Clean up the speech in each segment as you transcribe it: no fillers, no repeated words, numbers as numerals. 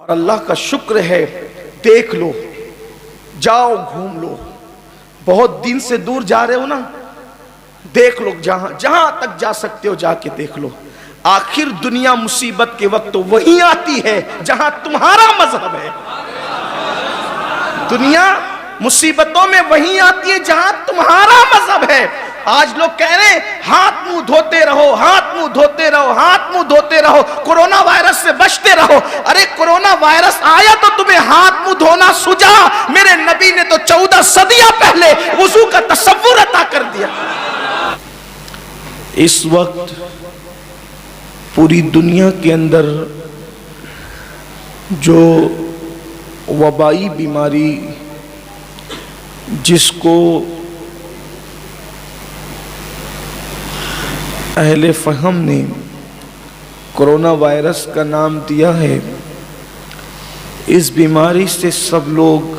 اللہ کا شکر ہے، دیکھ لو، جاؤ گھوم لو، بہت دن سے دور جا رہے ہو نا، دیکھ لو، جہاں تک جا سکتے ہو جا کے دیکھ لو۔ آخر دنیا مصیبت کے وقت تو وہیں آتی ہے جہاں تمہارا مذہب ہے۔ دنیا مصیبتوں میں وہیں آتی ہے جہاں تمہارا مذہب ہے۔ آج لوگ کہہ رہے ہیں ہاتھ منہ دھوتے رہو، ہاتھ منہ دھوتے رہو، ہاتھ منہ دھوتے رہو، کورونا وائرس سے بچتے رہو۔ ارے کورونا وائرس آیا تو تمہیں ہاتھ منہ دھونا سجا؟ میرے نبی نے تو 14 صدیاں پہلے وضو کا تصور عطا کر دیا۔ اس وقت پوری دنیا کے اندر جو وبائی بیماری جس کو اہل فہم نے کرونا وائرس کا نام دیا ہے، اس بیماری سے سب لوگ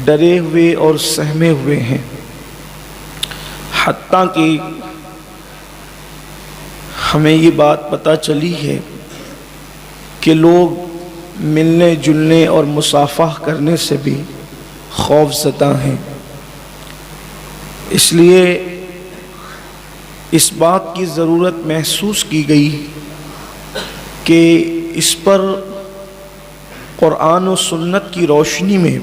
ڈرے ہوئے اور سہمے ہوئے ہیں۔ حتیٰ کہ ہمیں یہ بات پتہ چلی ہے کہ لوگ ملنے جلنے اور مصافحہ کرنے سے بھی خوف زدہ ہیں۔ اس لیے اس بات کی ضرورت محسوس کی گئی کہ اس پر قرآن و سنت کی روشنی میں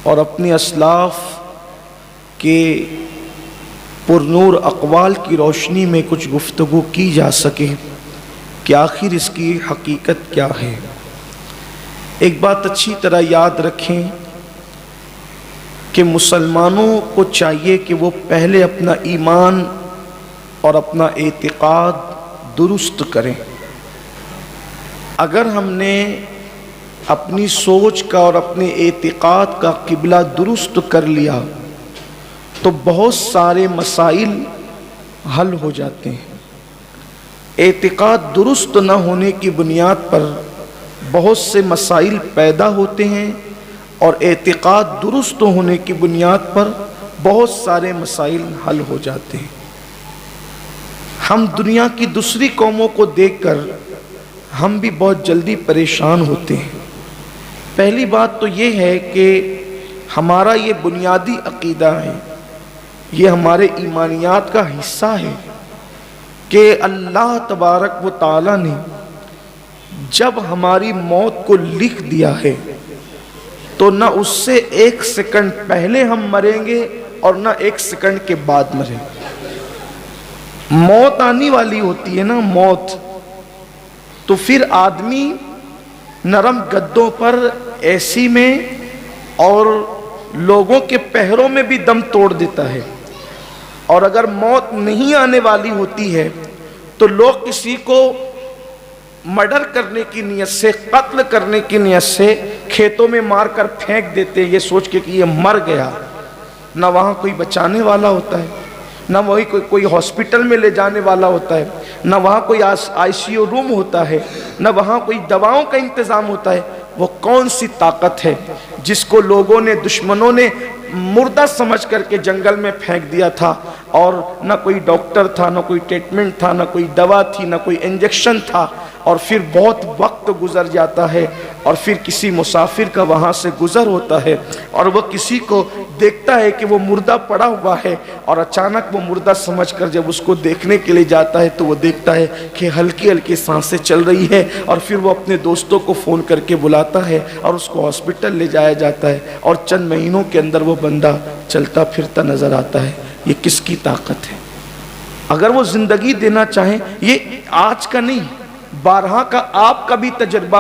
اور اپنے اسلاف کے پرنور اقوال کی روشنی میں کچھ گفتگو کی جا سکے کہ آخر اس کی حقیقت کیا ہے۔ ایک بات اچھی طرح یاد رکھیں کہ مسلمانوں کو چاہیے کہ وہ پہلے اپنا ایمان اور اپنا اعتقاد درست کریں۔ اگر ہم نے اپنی سوچ کا اور اپنے اعتقاد کا قبلہ درست کر لیا تو بہت سارے مسائل حل ہو جاتے ہیں۔ اعتقاد درست نہ ہونے کی بنیاد پر بہت سے مسائل پیدا ہوتے ہیں اور اعتقاد درست ہونے کی بنیاد پر بہت سارے مسائل حل ہو جاتے ہیں۔ ہم دنیا کی دوسری قوموں کو دیکھ کر ہم بھی بہت جلدی پریشان ہوتے ہیں۔ پہلی بات تو یہ ہے کہ ہمارا یہ بنیادی عقیدہ ہے، یہ ہمارے ایمانیات کا حصہ ہے کہ اللہ تبارک و تعالی نے جب ہماری موت کو لکھ دیا ہے تو نہ اس سے 1 سیکنڈ پہلے ہم مریں گے اور نہ 1 سیکنڈ کے بعد مریں گے۔ موت آنے والی ہوتی ہے نا، موت، تو پھر آدمی نرم گدوں پر اے سی میں اور لوگوں کے پہروں میں بھی دم توڑ دیتا ہے۔ اور اگر موت نہیں آنے والی ہوتی ہے تو لوگ کسی کو مرڈر کرنے کی نیت سے، قتل کرنے کی نیت سے کھیتوں میں مار کر پھینک دیتے ہیں، یہ سوچ کے کہ یہ مر گیا۔ نہ وہاں کوئی بچانے والا ہوتا ہے، نہ وہی کوئی ہاسپٹل میں لے جانے والا ہوتا ہے، نہ وہاں کوئی آئی سی یو روم ہوتا ہے، نہ وہاں کوئی دواؤں کا انتظام ہوتا ہے۔ وہ کون سی طاقت ہے جس کو لوگوں نے، دشمنوں نے مردہ سمجھ کر کے جنگل میں پھینک دیا تھا، اور نہ کوئی ڈاکٹر تھا، نہ کوئی ٹریٹمنٹ تھا، نہ کوئی دوا تھی، نہ کوئی انجیکشن تھا، اور پھر بہت وقت گزر جاتا ہے اور پھر کسی مسافر کا وہاں سے گزر ہوتا ہے اور وہ کسی کو دیکھتا ہے کہ وہ مردہ پڑا ہوا ہے، اور اچانک وہ مردہ سمجھ کر جب اس کو دیکھنے کے لیے جاتا ہے تو وہ دیکھتا ہے کہ ہلکی ہلکی سانسیں چل رہی ہے، اور پھر وہ اپنے دوستوں کو فون کر کے بلاتا ہے اور اس کو ہاسپٹل لے جایا جاتا ہے، اور چند مہینوں کے اندر وہ بندہ چلتا پھرتا نظر آتا ہے۔ یہ کس کی طاقت ہے؟ اگر وہ زندگی دینا چاہیں، یہ آج کا نہیں، بارہا کا آپ کا بھی تجربہ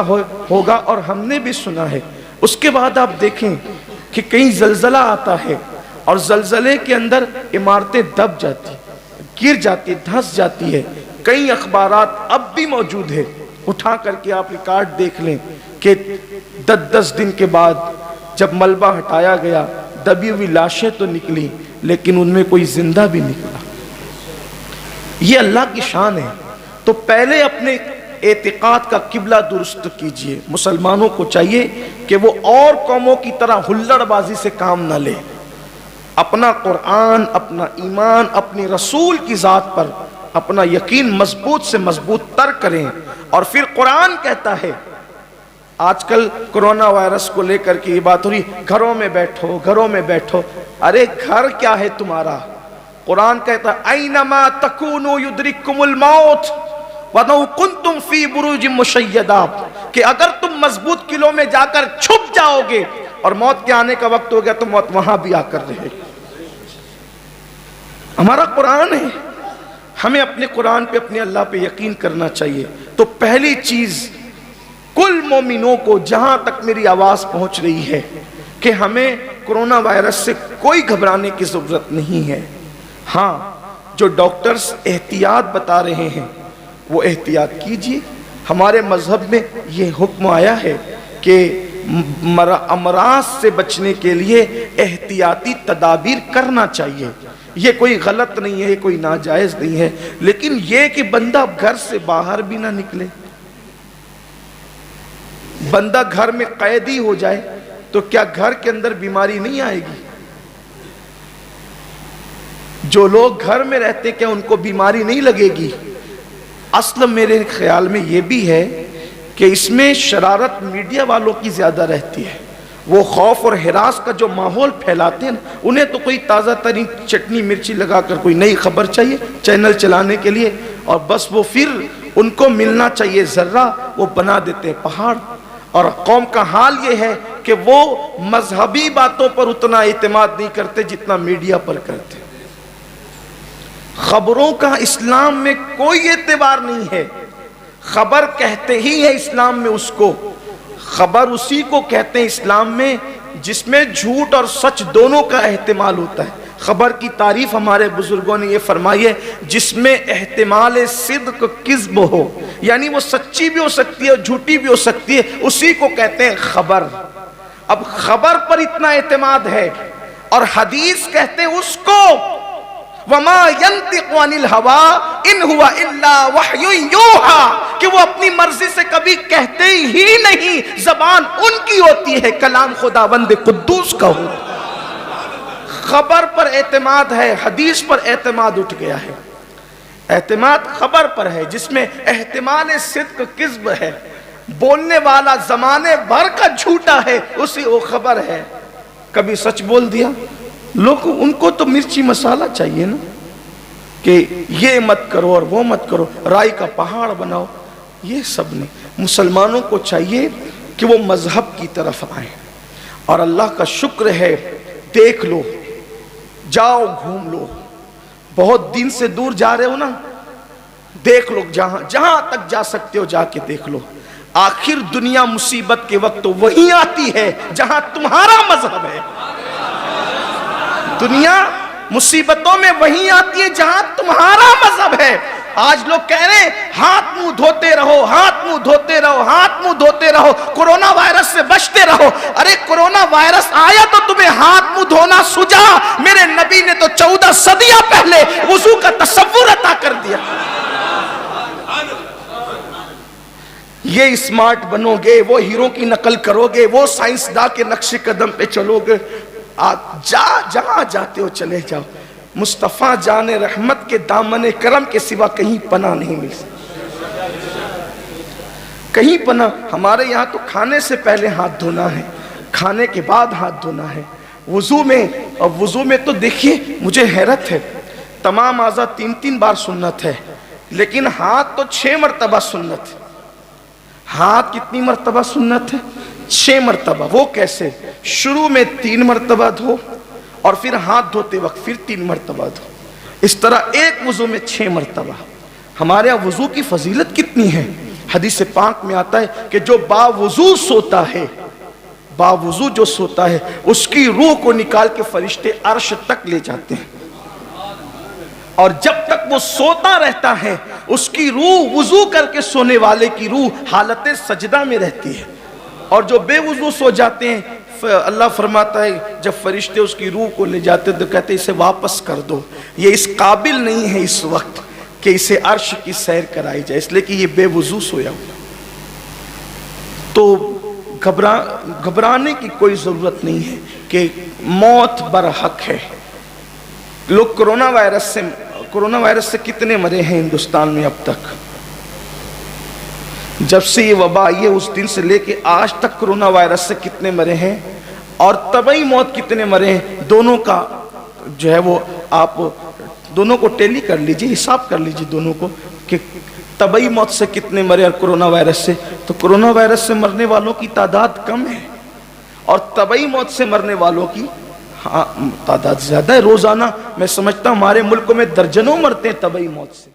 ہوگا اور ہم نے بھی سنا ہے۔ اس کے بعد آپ دیکھیں کہ کہیں زلزلہ آتا ہے اور زلزلے کے اندر عمارتیں دب جاتی، گر جاتی، دھس جاتی ہے۔ کئی اخبارات اب بھی موجود ہے، اٹھا کر کے آپ ریکارڈ دیکھ لیں کہ 10 دن کے بعد جب ملبہ ہٹایا گیا، دبی ہوئی لاشیں تو نکلی لیکن ان میں کوئی زندہ بھی نکلا۔ یہ اللہ کی شان ہے۔ تو پہلے اپنے اعتقاد کا قبلہ درست کیجئے۔ مسلمانوں کو چاہیے کہ وہ اور قوموں کی طرح ہلڑ بازی سے کام نہ لے، اپنا قرآن، اپنا ایمان، اپنی رسول کی ذات پر اپنا یقین مضبوط سے مضبوط تر کریں۔ اور پھر قرآن کہتا ہے آج کل کرونا وائرس کو لے کر کے یہ بات ہو رہی، گھروں میں بیٹھو، گھروں میں بیٹھو. ارے گھر کیا ہے تمہارا؟ قرآن کہتا ہے اینما تکونوا یدرککم الموت وَلَوْ كُنْتُمْ فِي بُرُوجٍ مُشَيَّدَةٍ، کہ اگر تم مضبوط قلعوں میں جا کر چھپ جاؤ گے اور موت کے آنے کا وقت ہو گیا تو موت وہاں بھی آ کر رہے گی. ہمارا قرآن ہے، ہمیں اپنے قرآن پہ، اپنے اللہ پہ یقین کرنا چاہیے. تو پہلی چیز کل مومنوں کو، جہاں تک میری آواز پہنچ رہی ہے، کہ ہمیں کرونا وائرس سے کوئی گھبرانے کی ضرورت نہیں ہے. ہاں جو ڈاکٹرز احتیاط بتا رہے ہیں وہ احتیاط کیجئے. ہمارے مذہب میں یہ حکم آیا ہے کہ امراض سے بچنے کے لیے احتیاطی تدابیر کرنا چاہیے. یہ کوئی غلط نہیں ہے، یہ کوئی ناجائز نہیں ہے، لیکن یہ کہ بندہ گھر سے باہر بھی نہ نکلے، بندہ گھر میں قیدی ہو جائے تو کیا گھر کے اندر بیماری نہیں آئے گی؟ جو لوگ گھر میں رہتے کیا ان کو بیماری نہیں لگے گی؟ اصل میرے خیال میں یہ بھی ہے کہ اس میں شرارت میڈیا والوں کی زیادہ رہتی ہے. وہ خوف اور ہراس کا جو ماحول پھیلاتے ہیں، انہیں تو کوئی تازہ ترین چٹنی مرچی لگا کر کوئی نئی خبر چاہیے چینل چلانے کے لیے، اور بس وہ پھر ان کو ملنا چاہیے ذرہ، وہ بنا دیتے ہیں پہاڑ. اور قوم کا حال یہ ہے کہ وہ مذہبی باتوں پر اتنا اعتماد نہیں کرتے جتنا میڈیا پر کرتے. خبروں کا اسلام میں کوئی اعتبار نہیں ہے. خبر کہتے ہی ہے اسلام میں اس کو، خبر اسی کو کہتے ہیں اسلام میں جس میں جھوٹ اور سچ دونوں کا احتمال ہوتا ہے. خبر کی تعریف ہمارے بزرگوں نے یہ فرمائی ہے جس میں احتمال صدق کذب ہو، یعنی وہ سچی بھی ہو سکتی ہے اور جھوٹی بھی ہو سکتی ہے، اسی کو کہتے ہیں خبر. اب خبر پر اتنا اعتماد ہے، اور حدیث کہتے ہیں اس کو وَمَا يَنْتِقُ عَنِ الْهَوَىٰ إِنْ هُوَ إِلَّا وَحْيٌ يُوحَىٰ، کہ وہ اپنی مرضی سے کبھی کہتے ہی نہیں، زبان ان کی ہوتی ہے، کلام خداوند قدوس کا ہوتا ہے. خبر پر اعتماد ہے، حدیث پر اعتماد اٹھ گیا ہے. اعتماد خبر پر ہے جس میں احتمال صدق کذب ہے، بولنے والا زمانے بھر کا جھوٹا ہے، اسی وہ خبر ہے. کبھی سچ بول دیا، لوگ ان کو تو مرچی مسالہ چاہیے نا، کہ یہ مت کرو اور وہ مت کرو، رائی کا پہاڑ بناؤ. یہ سب نہیں. مسلمانوں کو چاہیے کہ وہ مذہب کی طرف آئیں. اور اللہ کا شکر ہے، دیکھ لو، جاؤ گھوم لو، بہت دن سے دور جا رہے ہو نا، دیکھ لو، جہاں تک جا سکتے ہو جا کے دیکھ لو. آخر دنیا مصیبت کے وقت تو وہیں آتی ہے جہاں تمہارا مذہب ہے. دنیا مصیبتوں میں وہیں آتی ہے جہاں تمہارا مذہب ہے. آج لوگ کہہ رہے ہیں ہاتھ منہ دھوتے رہو، ہاتھ منہ دھوتے رہو، ہاتھ منہ دھوتے رہو، کورونا وائرس سے بچتے رہو. ارے کورونا وائرس آیا تو تمہیں ہاتھ منہ دھونا سجا؟ میرے نبی نے تو 14 صدیاں پہلے وضو کا تصور عطا کر دیا. یہ اسمارٹ بنو گے، وہ ہیرو کی نقل کرو گے، وہ سائنسداں کے نقش قدم پہ چلو گے، جہاں جاتے ہو چلے جاؤ. مصطفیٰ جان رحمت کے دامن کرم کے سوا کہیں پناہ نہیں مل سکتی، کہیں پناہ. ہمارے یہاں تو کھانے سے پہلے ہاتھ دھونا ہے، کھانے کے بعد ہاتھ دھونا ہے. وضو میں، اور وضو میں تو دیکھیے مجھے حیرت ہے، تمام اعضاء 3 بار سنت ہے، لیکن ہاتھ تو 6 مرتبہ سنت ہے. ہاتھ کتنی مرتبہ سنت ہے؟ 6 مرتبہ. وہ کیسے؟ شروع میں 3 مرتبہ دھو، اور پھر ہاتھ دھوتے وقت پھر 3 مرتبہ دھو. اس طرح ایک وضو میں 6 مرتبہ. ہمارے یہاں وضو کی فضیلت کتنی ہے؟ حدیث پاک میں آتا ہے کہ جو باوضو سوتا ہے، باوضو جو سوتا ہے، اس کی روح کو نکال کے فرشتے عرش تک لے جاتے ہیں، اور جب تک وہ سوتا رہتا ہے اس کی روح، وضو کر کے سونے والے کی روح حالت سجدہ میں رہتی ہے. اور جو بے وضو سو جاتے ہیں، اللہ فرماتا ہے جب فرشتے اس کی روح کو لے جاتے تو کہتے ہیں اسے واپس کر دو، یہ اس قابل نہیں ہے اس وقت کہ اسے عرش کی سیر کرائی جائے، اس لیے کہ یہ بے وضو سویا ہوا. تو گھبرانے کی کوئی ضرورت نہیں ہے کہ موت برحق ہے. لوگ کرونا وائرس سے کتنے مرے ہیں ہندوستان میں اب تک؟ جب سے یہ وبا آئی ہے اس دن سے لے کے آج تک کرونا وائرس سے کتنے مرے ہیں اور طبعی موت کتنے مرے ہیں، دونوں کا جو ہے وہ آپ دونوں کو ٹیلی کر لیجئے، حساب کر لیجئے دونوں کو کہ طبعی موت سے کتنے مرے اور کرونا وائرس سے. تو کرونا وائرس سے مرنے والوں کی تعداد کم ہے اور طبعی موت سے مرنے والوں کی تعداد زیادہ ہے. روزانہ میں سمجھتا ہوں ہمارے ملک میں درجنوں مرتے ہیں طبعی موت سے.